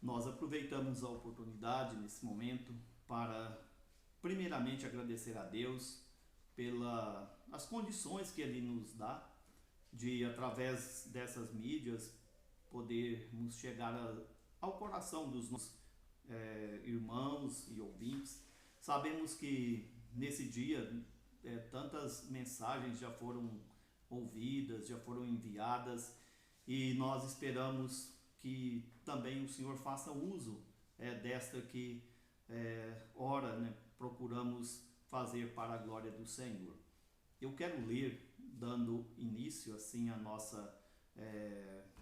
Nós aproveitamos a oportunidade nesse momento para, primeiramente, agradecer a Deus pelas condições que Ele nos dá de, através dessas mídias, podermos chegar ao coração dos nossos irmãos e ouvintes. Sabemos que nesse dia tantas mensagens já foram ouvidas, já foram enviadas, e nós esperamos que também o Senhor faça uso desta que ora, procuramos fazer para a glória do Senhor. Eu quero ler, dando início assim a nossa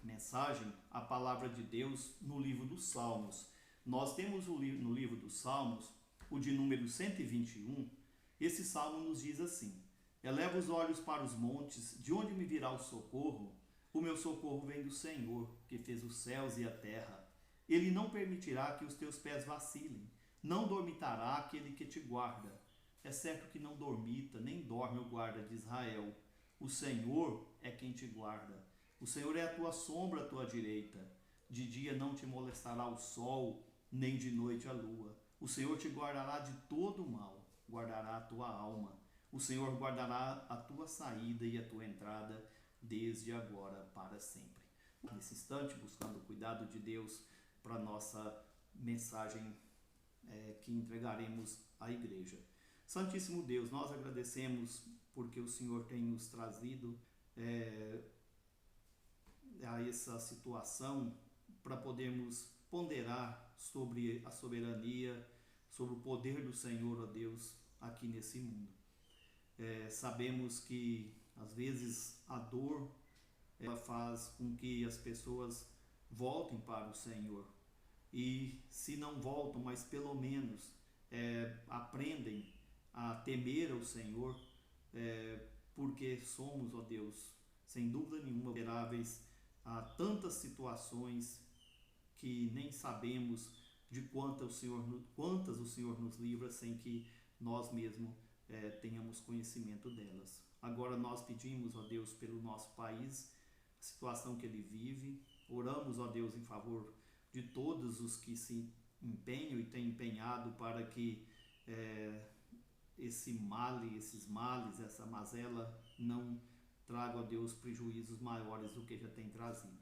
mensagem, a palavra de Deus no livro dos Salmos. Nós temos no livro dos Salmos, o de número 121, esse salmo nos diz assim: eleva os olhos para os montes, de onde me virá o socorro? O meu socorro vem do Senhor, que fez os céus e a terra. Ele não permitirá que os teus pés vacilem, não dormitará aquele que te guarda. É certo que não dormita, nem dorme o guarda de Israel. O Senhor é quem te guarda. O Senhor é a tua sombra à tua direita. De dia não te molestará o sol, nem de noite a lua. O Senhor te guardará de todo o mal, guardará a tua alma. O Senhor guardará a tua saída e a tua entrada, desde agora para sempre. Nesse instante, buscando o cuidado de Deus para a nossa mensagem que entregaremos à igreja. Santíssimo Deus, nós agradecemos porque o Senhor tem nos trazido a essa situação para podermos ponderar sobre a soberania, sobre o poder do Senhor, ó Deus, aqui nesse mundo. Sabemos que às vezes a dor ela faz com que as pessoas voltem para o Senhor, e se não voltam, mas pelo menos aprendem a temer ao Senhor, porque somos, ó Deus, sem dúvida nenhuma, vulneráveis a tantas situações que nem sabemos de quantas o Senhor nos livra sem que nós mesmos tenhamos conhecimento delas. Agora nós pedimos, ó Deus, pelo nosso país, a situação que ele vive. Oramos, ó Deus, em favor de todos os que se empenham e têm empenhado para que esses males, essa mazela não traga, ó Deus, prejuízos maiores do que já tem trazido.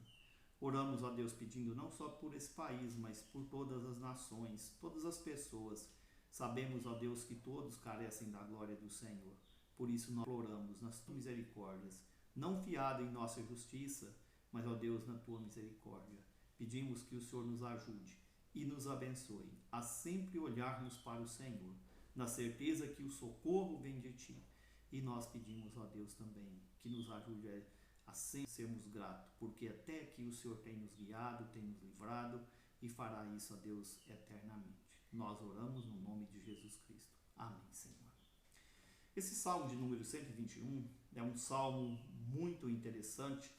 Oramos, ó Deus, pedindo não só por esse país, mas por todas as nações, todas as pessoas. Sabemos, ó Deus, que todos carecem da glória do Senhor. Por isso nós oramos nas tuas misericórdias, não fiado em nossa justiça, mas, ó Deus, na tua misericórdia. Pedimos que o Senhor nos ajude e nos abençoe a sempre olharmos para o Senhor, na certeza que o socorro vem de ti. E nós pedimos, ó Deus, também que nos ajude a sempre sermos gratos, porque até aqui o Senhor tem nos guiado, tem nos livrado e fará isso, ó Deus, eternamente. Nós oramos no nome de Jesus Cristo. Amém, Senhor. Esse salmo de número 121 é um salmo muito interessante,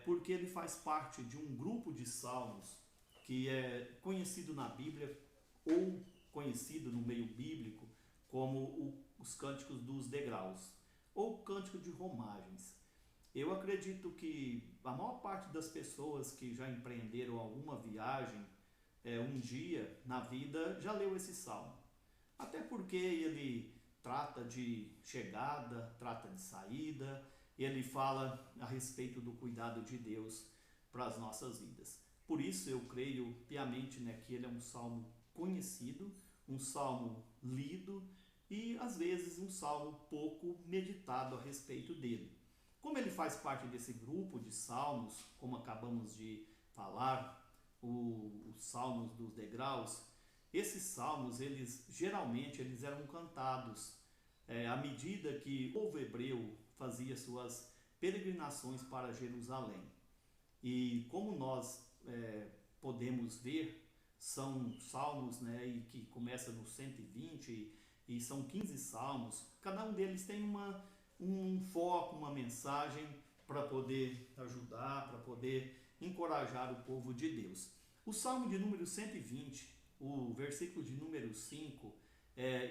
porque ele faz parte de um grupo de salmos que é conhecido na Bíblia ou conhecido no meio bíblico como os cânticos dos degraus ou cântico de romagens. Eu acredito que a maior parte das pessoas que já empreenderam alguma viagem um dia na vida já leu esse salmo, até porque ele trata de chegada, trata de saída, ele fala a respeito do cuidado de Deus para as nossas vidas. Por isso eu creio piamente que ele é um salmo conhecido, um salmo lido e às vezes um salmo pouco meditado a respeito dele. Como ele faz parte desse grupo de salmos, como acabamos de falar, os salmos dos degraus, esses salmos, geralmente eram cantados à medida que o povo hebreu fazia suas peregrinações para Jerusalém. E como nós podemos ver, são salmos que começam no 120 e são 15 salmos. Cada um deles tem um foco, uma mensagem para poder ajudar, para poder encorajar o povo de Deus. O salmo de número 120, o versículo de número 5,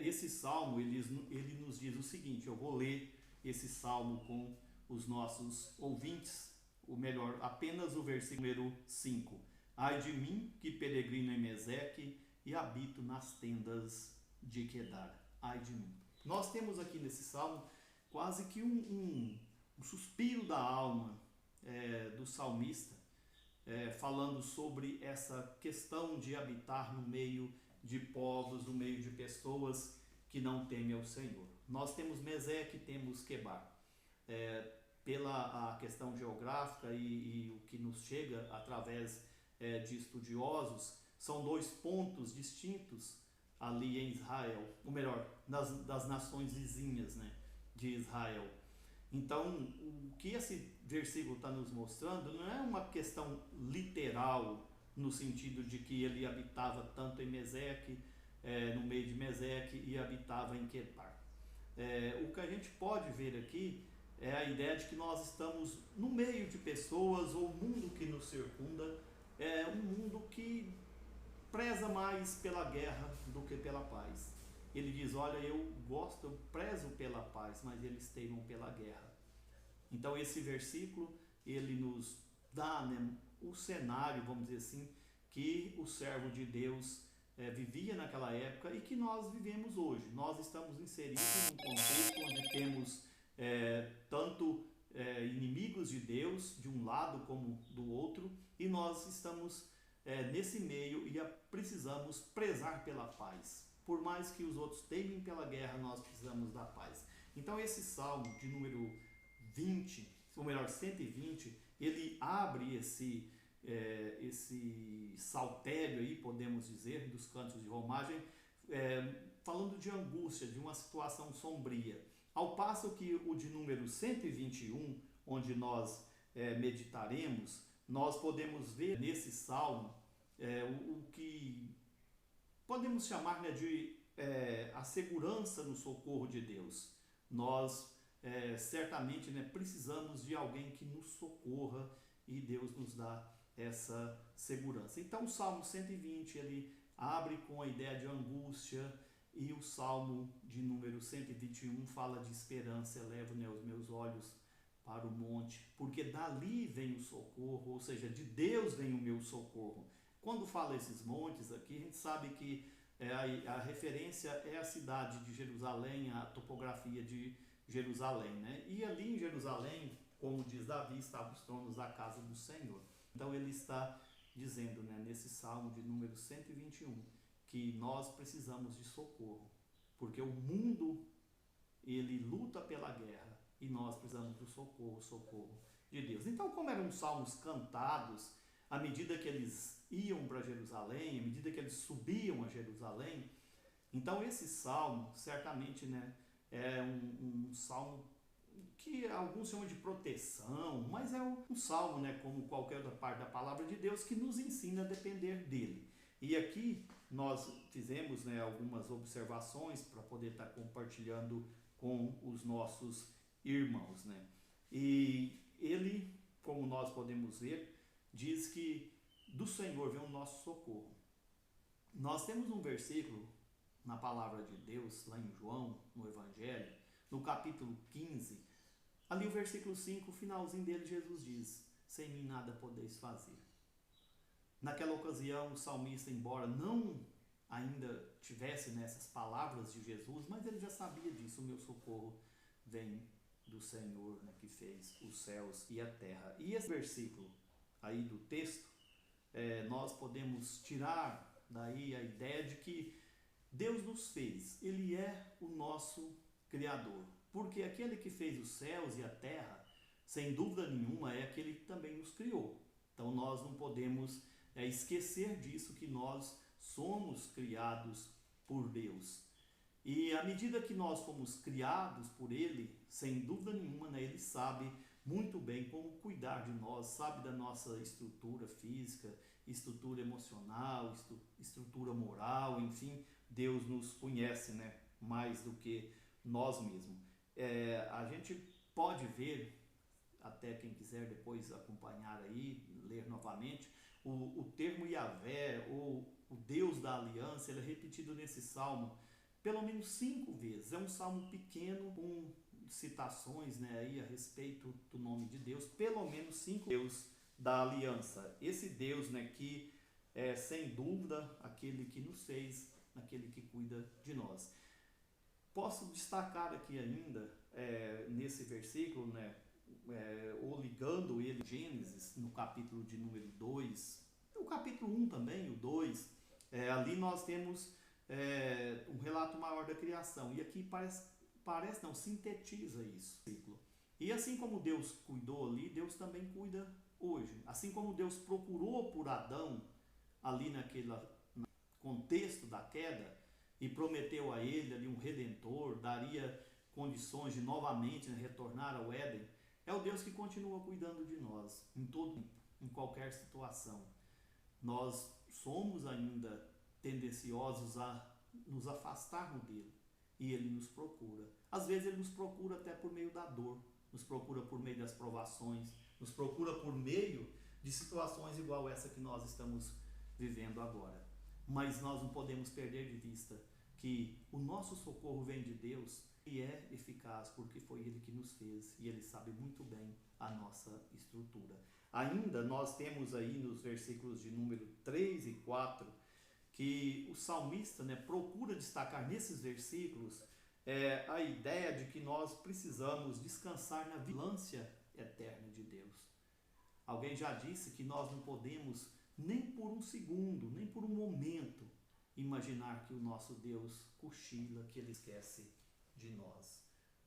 esse salmo ele nos diz o seguinte: eu vou ler esse salmo com os nossos ouvintes, ou melhor, apenas o versículo número 5. Ai de mim, que peregrino em Meseque e habito nas tendas de Quedar. Ai de mim. Nós temos aqui nesse salmo quase que um suspiro da alma do salmista, falando sobre essa questão de habitar no meio de povos, no meio de pessoas que não temem ao Senhor. Nós temos Meseque, temos Quebar. Pela a questão geográfica e o que nos chega através de estudiosos, são dois pontos distintos ali em Israel, ou melhor, das nações vizinhas, né, de Israel. Então, o que esse versículo está nos mostrando não é uma questão literal, no sentido de que ele habitava tanto em Meseque, no meio de Meseque, e habitava em Quedar. O que a gente pode ver aqui é a ideia de que nós estamos no meio de pessoas, ou o mundo que nos circunda é um mundo que preza mais pela guerra do que pela paz. Ele diz, olha, eu prezo pela paz, mas eles teimam pela guerra. Então esse versículo, ele nos dá, né, o cenário, vamos dizer assim, que o servo de Deus vivia naquela época e que nós vivemos hoje. Nós estamos inseridos num contexto onde temos tanto inimigos de Deus, de um lado como do outro, e nós estamos nesse meio e precisamos prezar pela paz. Por mais que os outros temem pela guerra, nós precisamos da paz. Então esse salmo de número 20, ou melhor, 120, ele abre esse saltério aí, podemos dizer, dos cantos de romagem, falando de angústia, de uma situação sombria. Ao passo que o de número 121, onde nós meditaremos, nós podemos ver nesse salmo o que podemos chamar, né, de a segurança no socorro de Deus. Nós certamente, né, precisamos de alguém que nos socorra e Deus nos dá essa segurança. Então o Salmo 120 ele abre com a ideia de angústia, e o Salmo de número 121 fala de esperança. Elevo, né, os meus olhos para o monte, porque dali vem o socorro, ou seja, de Deus vem o meu socorro. Quando fala esses montes aqui, a gente sabe que a referência é a cidade de Jerusalém, a topografia de Jerusalém, né? E ali em Jerusalém, como diz Davi, estavam os tronos da casa do Senhor. Então ele está dizendo, né, nesse Salmo de número 121, que nós precisamos de socorro, porque o mundo ele luta pela guerra e nós precisamos do socorro de Deus. Então, como eram salmos cantados, à medida que eles iam para Jerusalém, à medida que eles subiam a Jerusalém, então esse salmo certamente, né, é um salmo que alguns chamam de proteção, mas é um salmo, né, como qualquer outra parte da palavra de Deus, que nos ensina a depender dele. E aqui nós fizemos, né, algumas observações para poder estar compartilhando com os nossos irmãos, né? E ele, como nós podemos ver, diz que do Senhor vem o nosso socorro. Nós temos um versículo na palavra de Deus, lá em João, no Evangelho, no capítulo 15, ali o versículo 5, o finalzinho dele, Jesus diz, sem mim nada podeis fazer. Naquela ocasião, o salmista, embora não ainda tivesse nessas palavras de Jesus, mas ele já sabia disso, o meu socorro vem do Senhor, né, que fez os céus e a terra. E esse versículo aí do texto, nós podemos tirar daí a ideia de que Deus nos fez, Ele é o nosso Criador, porque aquele que fez os céus e a terra, sem dúvida nenhuma, é aquele que também nos criou. Então nós não podemos esquecer disso, que nós somos criados por Deus. E à medida que nós fomos criados por Ele, sem dúvida nenhuma, né, Ele sabe muito bem como cuidar de nós, sabe da nossa estrutura física, estrutura emocional, estrutura moral, enfim, Deus nos conhece, né, mais do que nós mesmos. A gente pode ver, até quem quiser depois acompanhar aí, ler novamente, o termo Yahvé, ou o Deus da aliança, ele é repetido nesse salmo pelo menos 5 vezes. É um salmo pequeno, com citações, né, aí a respeito do nome de Deus, pelo menos 5 vezes Deus da aliança. Esse Deus, né, que é sem dúvida aquele que nos fez, aquele que cuida de nós. Posso destacar aqui ainda, nesse versículo, né, ou ligando ele a Gênesis, no capítulo de número 2, o capítulo 1 também, o 2, ali nós temos um relato maior da criação. E aqui parece não, sintetiza isso. E assim como Deus cuidou ali, Deus também cuida hoje. Assim como Deus procurou por Adão, ali naquele contexto da queda, e prometeu a ele ali um redentor, daria condições de novamente, né, retornar ao Éden, é o Deus que continua cuidando de nós, em qualquer situação. Nós somos ainda tendenciosos a nos afastarmos dele, e ele nos procura. Às vezes ele nos procura até por meio da dor, nos procura por meio das provações, nos procura por meio de situações igual essa que nós estamos vivendo agora. Mas nós não podemos perder de vista que o nosso socorro vem de Deus e é eficaz porque foi Ele que nos fez e Ele sabe muito bem a nossa estrutura. Ainda nós temos aí nos versículos de número 3 e 4 que o salmista, né, procura destacar nesses versículos a ideia de que nós precisamos descansar na vigilância eterna de Deus. Alguém já disse que nós não podemos nem por um segundo, nem por um momento, imaginar que o nosso Deus cochila, que Ele esquece de nós.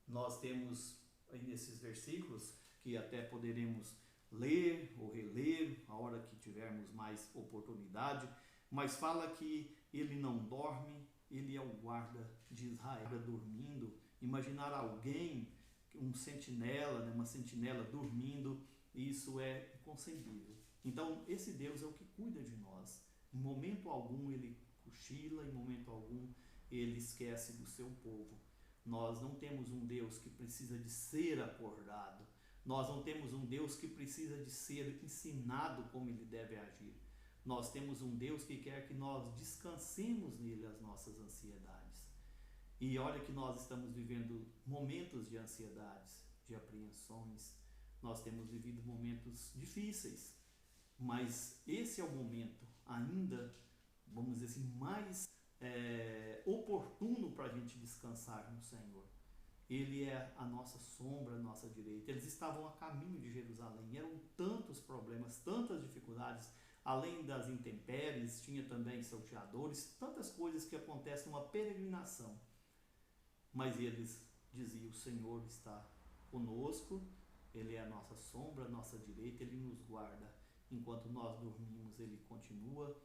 Nós temos aí nesses versículos, que até poderemos ler ou reler a hora que tivermos mais oportunidade, mas fala que Ele não dorme, Ele é o guarda de Israel dormindo. Imaginar alguém, um sentinela, né, uma sentinela dormindo, isso é inconcebível. Então, esse Deus é o que cuida de nós. Em momento algum ele cochila, em momento algum ele esquece do seu povo. Nós não temos um Deus que precisa de ser acordado. Nós não temos um Deus que precisa de ser ensinado como ele deve agir. Nós temos um Deus que quer que nós descansemos nele as nossas ansiedades. E olha que nós estamos vivendo momentos de ansiedades, de apreensões. Nós temos vivido momentos difíceis. Mas esse é o momento ainda, vamos dizer assim, mais oportuno para a gente descansar no Senhor. Ele é a nossa sombra, a nossa direita. Eles estavam a caminho de Jerusalém. Eram tantos problemas, tantas dificuldades. Além das intempéries, tinha também salteadores, tantas coisas que acontecem numa peregrinação. Mas eles diziam, o Senhor está conosco, Ele é a nossa sombra, a nossa direita, Ele nos guarda. Enquanto nós dormimos, Ele continua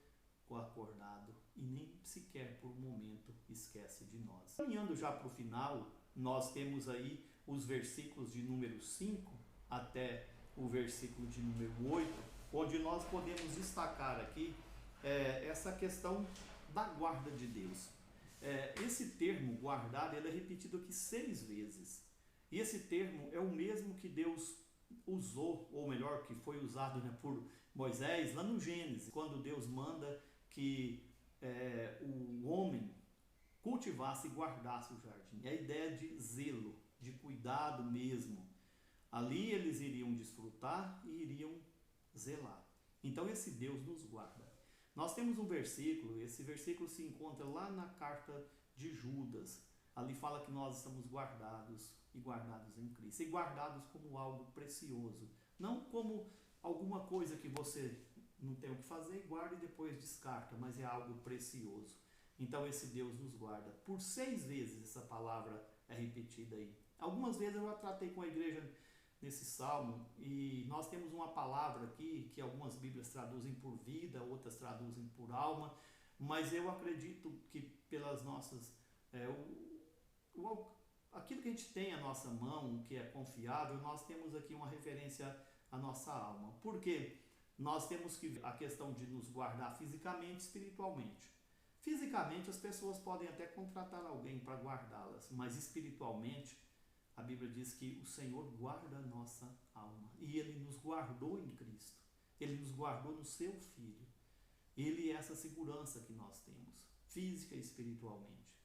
acordado e nem sequer por um momento esquece de nós. Caminhando já para o final, nós temos aí os versículos de número 5 até o versículo de número 8, onde nós podemos destacar aqui essa questão da guarda de Deus. Esse termo guardar, ele é repetido aqui 6 vezes. E esse termo é o mesmo que Deus usou, ou melhor, que foi usado, né, por Moisés lá no Gênesis, quando Deus manda que o homem cultivasse e guardasse o jardim. É a ideia de zelo, de cuidado mesmo. Ali eles iriam desfrutar e iriam zelar. Então esse Deus nos guarda. Nós temos um versículo, esse versículo se encontra lá na carta de Judas. Ali fala que nós estamos guardados e guardados em Cristo. E guardados como algo precioso. Não como alguma coisa que você não tem o que fazer e guarda e depois descarta, mas é algo precioso. Então esse Deus nos guarda. Por 6 vezes essa palavra é repetida aí. Algumas vezes eu já tratei com a igreja nesse salmo e nós temos uma palavra aqui que algumas bíblias traduzem por vida, outras traduzem por alma, mas eu acredito que pelas nossas aquilo que a gente tem à nossa mão, que é confiável, nós temos aqui uma referência à nossa alma. Por quê? Nós temos que a questão de nos guardar fisicamente e espiritualmente. Fisicamente as pessoas podem até contratar alguém para guardá-las, mas espiritualmente a Bíblia diz que o Senhor guarda a nossa alma e Ele nos guardou em Cristo. Ele nos guardou no Seu Filho. Ele é essa segurança que nós temos, física e espiritualmente.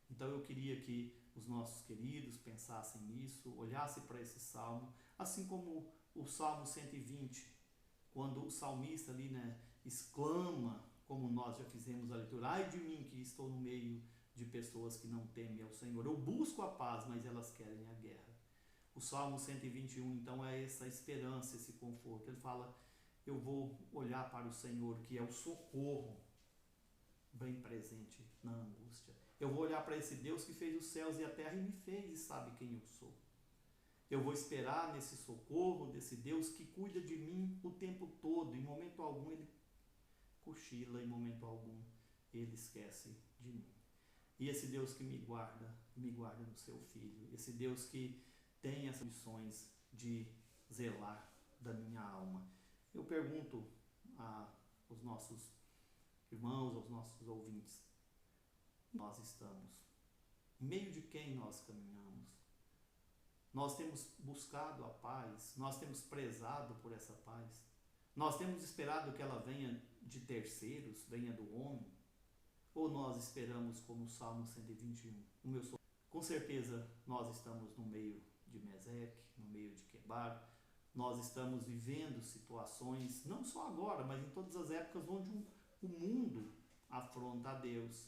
Então eu queria que os nossos queridos pensassem nisso, olhassem para esse salmo, assim como o Salmo 120, quando o salmista ali, né, exclama, como nós já fizemos a leitura: ai de mim que estou no meio de pessoas que não temem ao Senhor. Eu busco a paz, mas elas querem a guerra. O Salmo 121, então, é essa esperança, esse conforto. Ele fala: eu vou olhar para o Senhor, que é o socorro bem presente na angústia. Eu vou olhar para esse Deus que fez os céus e a terra e me fez e sabe quem eu sou. Eu vou esperar nesse socorro desse Deus que cuida de mim o tempo todo. Em momento algum ele cochila, em momento algum ele esquece de mim. E esse Deus que me guarda no seu Filho. Esse Deus que tem essas missões de zelar da minha alma. Eu pergunto aos nossos irmãos, aos nossos ouvintes: nós estamos? Em meio de quem nós caminhamos? Nós temos buscado a paz? Nós temos prezado por essa paz? Nós temos esperado que ela venha de terceiros, venha do homem? Ou nós esperamos como o Salmo 121, o meu socorro? Com certeza nós estamos no meio de Meseque, no meio de Quebar. Nós estamos vivendo situações, não só agora, mas em todas as épocas, onde o mundo afronta a Deus.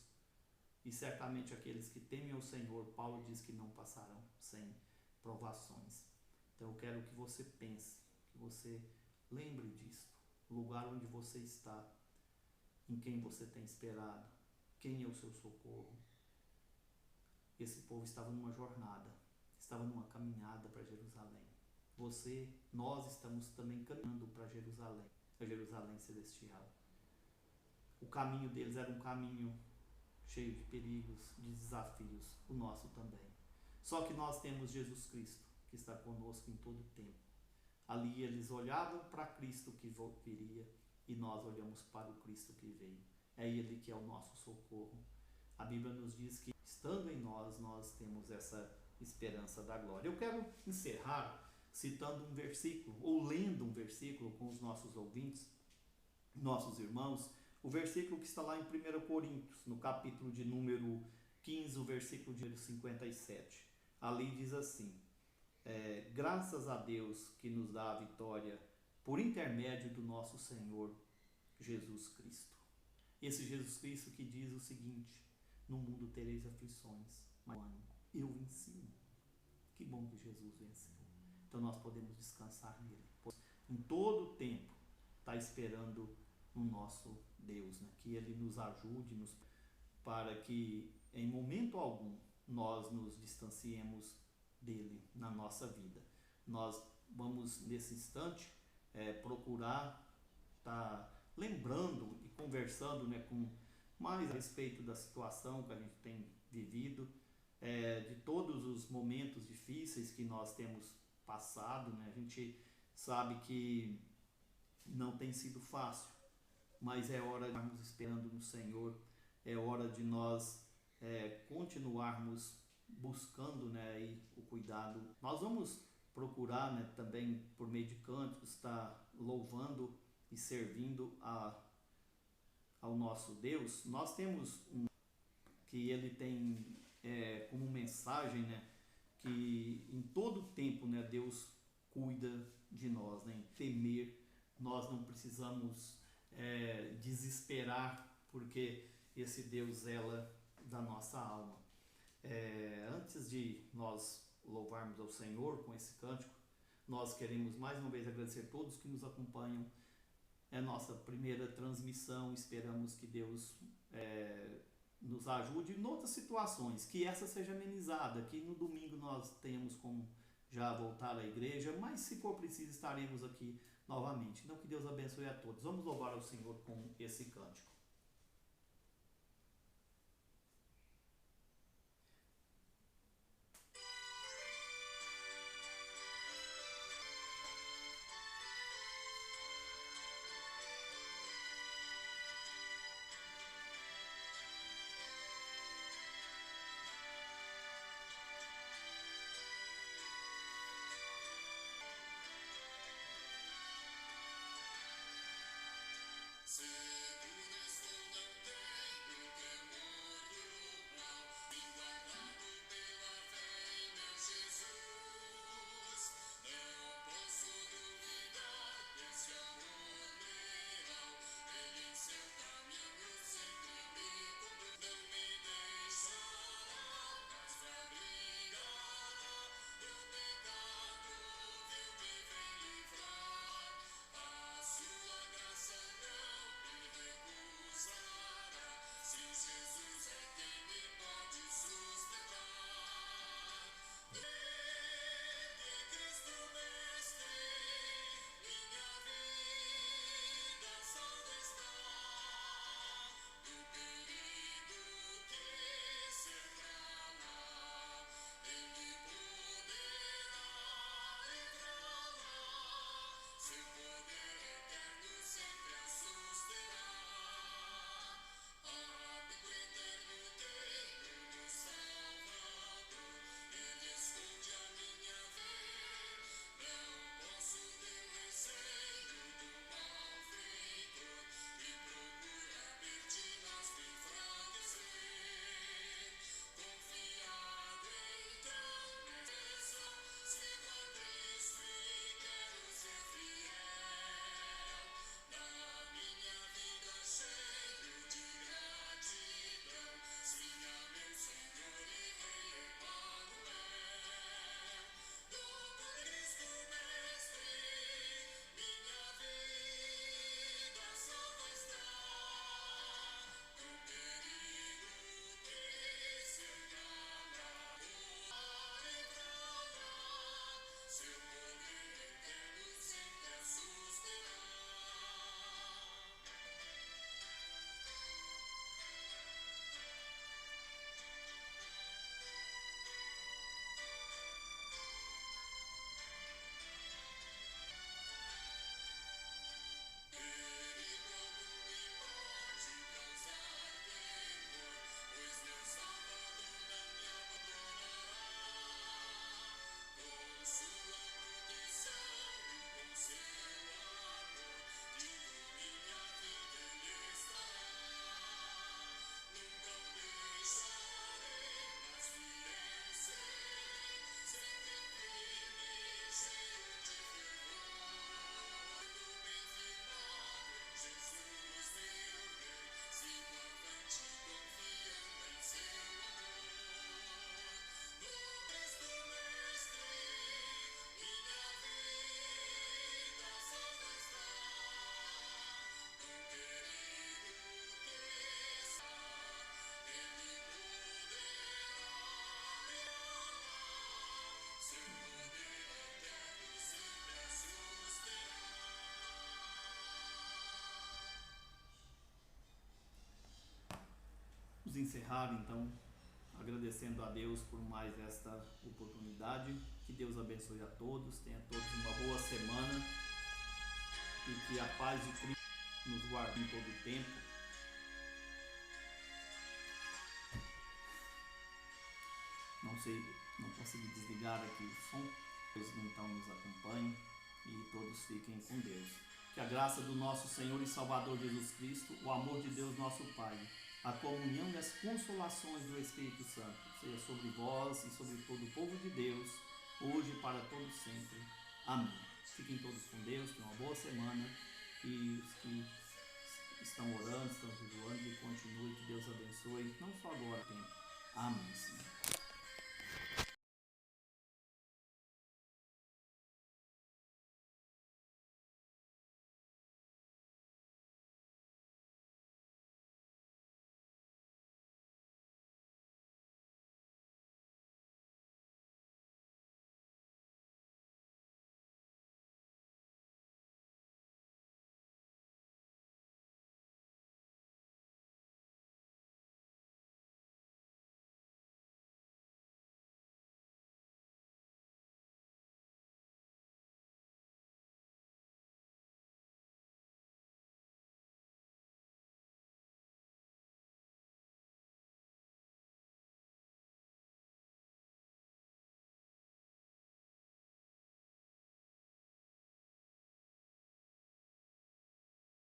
E certamente aqueles que temem ao Senhor, Paulo diz que não passarão sem provações. Então eu quero que você pense, que você lembre disto. O lugar onde você está, em quem você tem esperado, quem é o seu socorro. Esse povo estava numa jornada, estava numa caminhada para Jerusalém. Nós estamos também caminhando para Jerusalém, a Jerusalém celestial. O caminho deles era um caminho cheio de perigos, de desafios, o nosso também. Só que nós temos Jesus Cristo, que está conosco em todo o tempo. Ali eles olhavam para Cristo que viria e nós olhamos para o Cristo que veio. É Ele que é o nosso socorro. A Bíblia nos diz que, estando em nós, nós temos essa esperança da glória. Eu quero encerrar citando um versículo, ou lendo um versículo com os nossos ouvintes, nossos irmãos, o versículo que está lá em 1 Coríntios, no capítulo de número 15, o versículo de 57. Ali diz assim: graças a Deus que nos dá a vitória por intermédio do nosso Senhor Jesus Cristo. Esse Jesus Cristo que diz o seguinte: no mundo tereis aflições, mas eu venci. Que bom que Jesus venceu. Então nós podemos descansar nele. Em todo o tempo está esperando no nosso Deus, né? Que Ele nos ajude, para que em momento algum nós nos distanciemos dele na nossa vida. Nós vamos nesse instante procurar estar lembrando e conversando, né, com mais a respeito da situação que a gente tem vivido, de todos os momentos difíceis que nós temos passado, né? A gente sabe que não tem sido fácil, mas é hora de estarmos esperando no Senhor, é hora de nós continuarmos buscando, né, o cuidado. Nós vamos procurar, né, também por meio de cânticos, estar louvando e servindo ao nosso Deus. Nós temos que ele tem como mensagem, né, que em todo tempo, né, Deus cuida de nós, né, em temer. Nós não precisamos desesperar, porque esse Deus zela da nossa alma. Antes de nós louvarmos ao Senhor com esse cântico, nós queremos mais uma vez agradecer a todos que nos acompanham. É a nossa primeira transmissão, esperamos que Deus nos ajude em outras situações, que essa seja amenizada, que no domingo nós tenhamos como já voltar à igreja, mas se for preciso estaremos aqui novamente. Então que Deus abençoe a todos. Vamos louvar ao Senhor com esse cântico. Seguro encerrar então agradecendo a Deus por mais esta oportunidade. Que Deus abençoe a todos, tenha todos uma boa semana e que a paz de Cristo nos guarde em todo o tempo. Não consegui desligar aqui o som. Deus então nos acompanhe e todos fiquem com Deus. Que a graça do nosso Senhor e Salvador Jesus Cristo, o amor de Deus nosso Pai, a comunhão e as consolações do Espírito Santo seja sobre vós e sobre todo o povo de Deus, hoje e para todos sempre. Amém. Fiquem todos com Deus, tenham uma boa semana e os que estão orando, estão jejuando, que continue, que Deus abençoe, não só agora, tempo. Amém, Senhor.